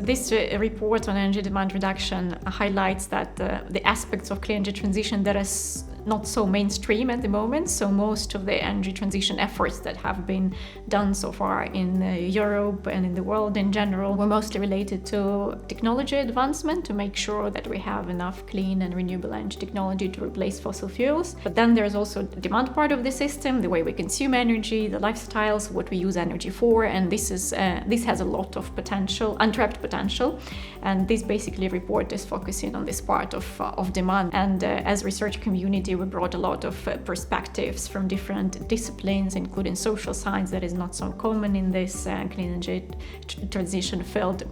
this report on energy demand reduction highlights that the aspects of clean energy transition that are not so mainstream at the moment. So most of the energy transition efforts that have been done so far in Europe and in the world in general were mostly related to technology advancement to make sure that we have enough clean and renewable energy technology to replace fossil fuels. But then there's also the demand part of the system, the way we consume energy, the lifestyles, what we use energy for, and this has a lot of potential, untapped potential. And this basically report is focusing on this part of demand. And as research community, we brought a lot of perspectives from different disciplines, including social science, that is not so common in this clean energy transition field,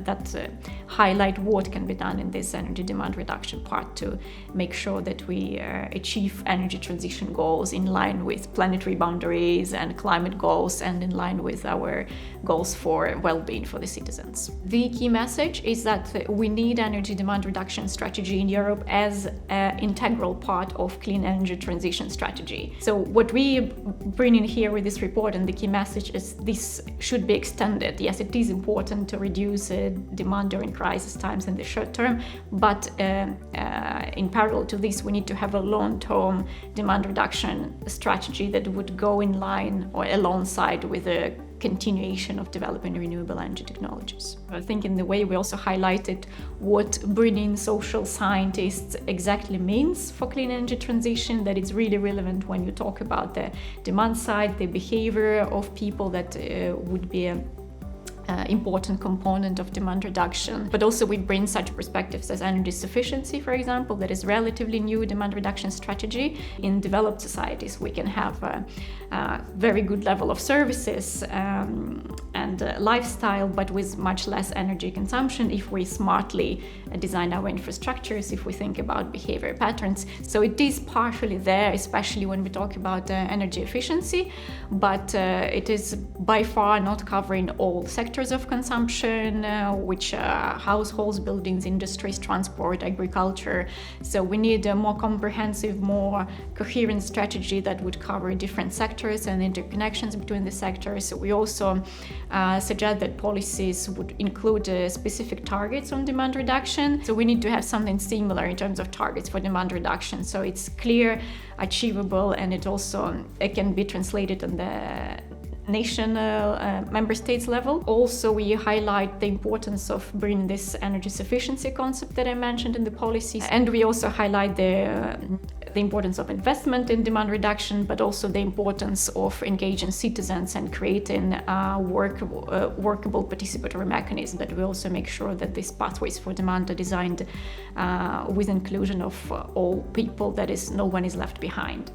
that highlight what can be done in this energy demand reduction part to make sure that we achieve energy transition goals in line with planetary boundaries and climate goals and in line with our goals for well-being for the citizens. The key message is that we need energy demand reduction strategy in Europe as an integral part of clean energy transition strategy. So what we bring in here with this report, and the key message is this should be extended. Yes, it is important to reduce demand during crisis times in the short term, but in parallel to this, we need to have a long-term demand reduction strategy that would go in line or alongside with a continuation of developing renewable energy technologies. I think in the way we also highlighted what bringing social scientists exactly means for clean energy transition, that it's really relevant when you talk about the demand side, the behavior of people that would be a important component of demand reduction. But also we bring such perspectives as energy sufficiency, for example, that is relatively new demand reduction strategy. In developed societies, we can have a very good level of services and lifestyle, but with much less energy consumption if we smartly design our infrastructures, if we think about behavior patterns. So it is partially there, especially when we talk about energy efficiency, but it is by far not covering all sectors of consumption, which households, buildings, industries, transport, agriculture. So we need a more comprehensive, more coherent strategy that would cover different sectors and interconnections between the sectors. So we also suggest that policies would include specific targets on demand reduction. So we need to have something similar in terms of targets for demand reduction. So it's clear, achievable, and it can be translated on the national member states level. Also, we highlight the importance of bringing this energy sufficiency concept that I mentioned in the policies, and we also highlight the importance of investment in demand reduction, but also the importance of engaging citizens and creating a workable participatory mechanism, that we also make sure that these pathways for demand are designed with inclusion of all people, that is, no one is left behind.